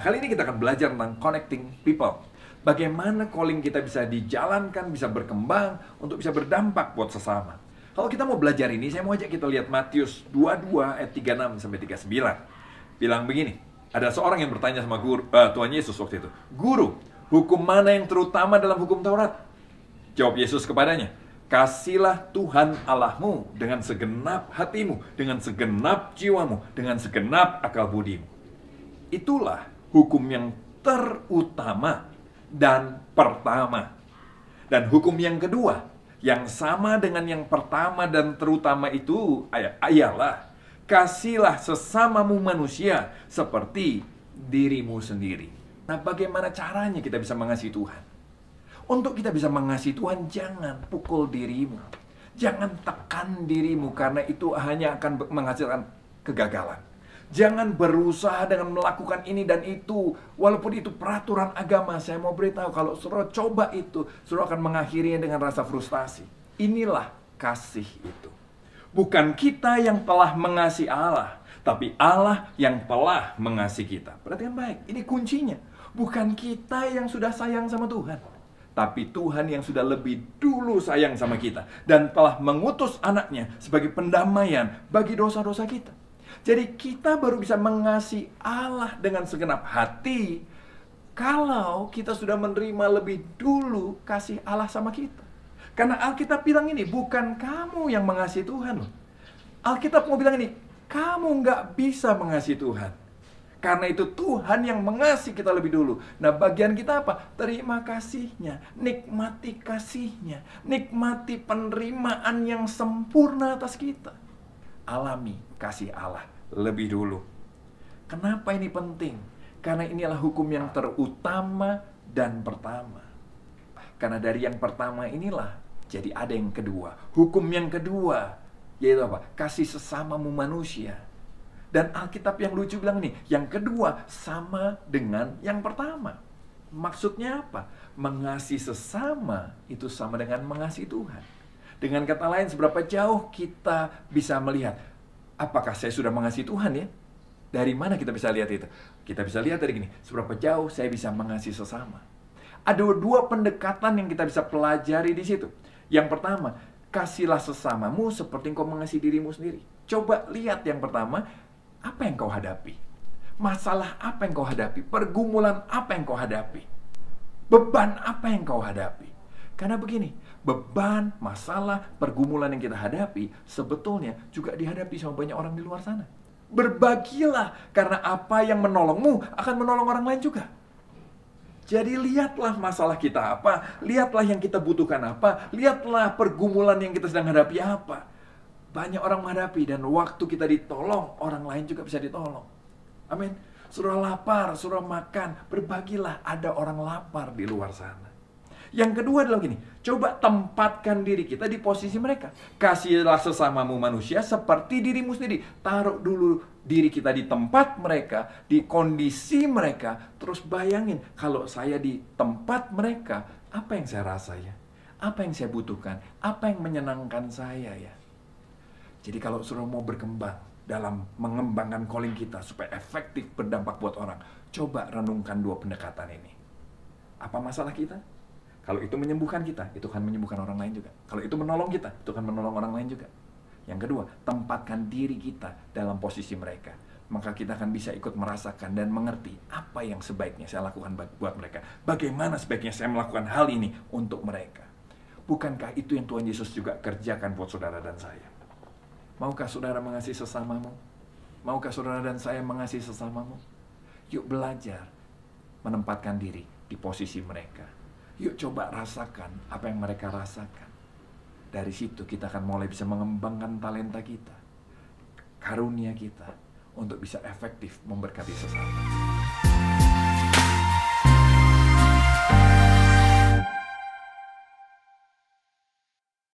kali ini kita akan belajar tentang connecting people. Bagaimana calling kita bisa dijalankan, bisa berkembang, untuk bisa berdampak buat sesama. Kalau kita mau belajar ini, saya mau ajak kita lihat Matius 22 ayat 36 sampai 39. Bilang begini, ada seorang yang bertanya sama Tuhan Yesus waktu itu, "Guru, hukum mana yang terutama dalam hukum Taurat?" Jawab Yesus kepadanya, "Kasihlah Tuhan Allahmu dengan segenap hatimu, dengan segenap jiwamu, dengan segenap akal budimu." Itulah hukum yang terutama dan pertama. Dan hukum yang kedua, yang sama dengan yang pertama dan terutama itu ialah, kasihlah sesamamu manusia seperti dirimu sendiri. Nah, bagaimana caranya kita bisa mengasihi Tuhan? Untuk kita bisa mengasihi Tuhan, jangan pukul dirimu. Jangan tekan dirimu, karena itu hanya akan menghasilkan kegagalan. Jangan berusaha dengan melakukan ini dan itu, walaupun itu peraturan agama. Saya mau beritahu, kalau saudara coba itu, saudara akan mengakhirinya dengan rasa frustasi. Inilah kasih itu. Bukan kita yang telah mengasihi Allah, tapi Allah yang telah mengasihi kita. Perhatikan baik, ini kuncinya. Bukan kita yang sudah sayang sama Tuhan, tapi Tuhan yang sudah lebih dulu sayang sama kita dan telah mengutus anaknya sebagai pendamaian bagi dosa-dosa kita. Jadi kita baru bisa mengasihi Allah dengan segenap hati kalau kita sudah menerima lebih dulu kasih Allah sama kita. Karena Alkitab bilang ini, bukan kamu yang mengasihi Tuhan. Alkitab mau bilang ini, kamu nggak bisa mengasihi Tuhan. Karena itu Tuhan yang mengasihi kita lebih dulu. Nah, bagian kita apa? Terima kasihnya, nikmati kasihnya, nikmati penerimaan yang sempurna atas kita. Alami kasih Allah lebih dulu. Kenapa ini penting? Karena inilah hukum yang terutama dan pertama. Karena dari yang pertama inilah jadi ada yang kedua. Hukum yang kedua yaitu apa? Kasih sesamamu manusia. Dan Alkitab yang lucu bilang nih, yang kedua sama dengan yang pertama. Maksudnya apa? Mengasihi sesama itu sama dengan mengasihi Tuhan. Dengan kata lain, seberapa jauh kita bisa melihat, apakah saya sudah mengasihi Tuhan ya? Dari mana kita bisa lihat itu? Kita bisa lihat dari gini, seberapa jauh saya bisa mengasihi sesama. Ada dua pendekatan yang kita bisa pelajari di situ. Yang pertama, kasihlah sesamamu seperti engkau mengasihi dirimu sendiri. Coba lihat yang pertama, apa yang kau hadapi? Masalah apa yang kau hadapi? Pergumulan apa yang kau hadapi? Beban apa yang kau hadapi? Karena begini, beban, masalah, pergumulan yang kita hadapi sebetulnya juga dihadapi sama banyak orang di luar sana. Berbagilah, karena apa yang menolongmu akan menolong orang lain juga. Jadi lihatlah masalah kita apa, lihatlah yang kita butuhkan apa, lihatlah pergumulan yang kita sedang hadapi apa. Banyak orang menghadapi, dan waktu kita ditolong, orang lain juga bisa ditolong. Amin. Saudara lapar, saudara makan, berbagilah, ada orang lapar di luar sana. Yang kedua adalah gini, coba tempatkan diri kita di posisi mereka. Kasihlah sesamamu manusia seperti dirimu sendiri. Taruh dulu diri kita di tempat mereka, di kondisi mereka. Terus bayangin, kalau saya di tempat mereka, apa yang saya rasa ya? Apa yang saya butuhkan? Apa yang menyenangkan saya ya? Jadi kalau saudara mau berkembang dalam mengembangkan calling kita supaya efektif berdampak buat orang, coba renungkan dua pendekatan ini. Apa masalah kita? Kalau itu menyembuhkan kita, itu akan menyembuhkan orang lain juga. Kalau itu menolong kita, itu akan menolong orang lain juga. Yang kedua, tempatkan diri kita dalam posisi mereka. Maka kita akan bisa ikut merasakan dan mengerti apa yang sebaiknya saya lakukan buat mereka. Bagaimana sebaiknya saya melakukan hal ini untuk mereka. Bukankah itu yang Tuhan Yesus juga kerjakan buat saudara dan saya? Maukah saudara mengasihi sesamamu? Maukah saudara dan saya mengasihi sesamamu? Yuk belajar menempatkan diri di posisi mereka. Yuk coba rasakan apa yang mereka rasakan. Dari situ kita akan mulai bisa mengembangkan talenta kita, karunia kita, untuk bisa efektif memberkati sesama.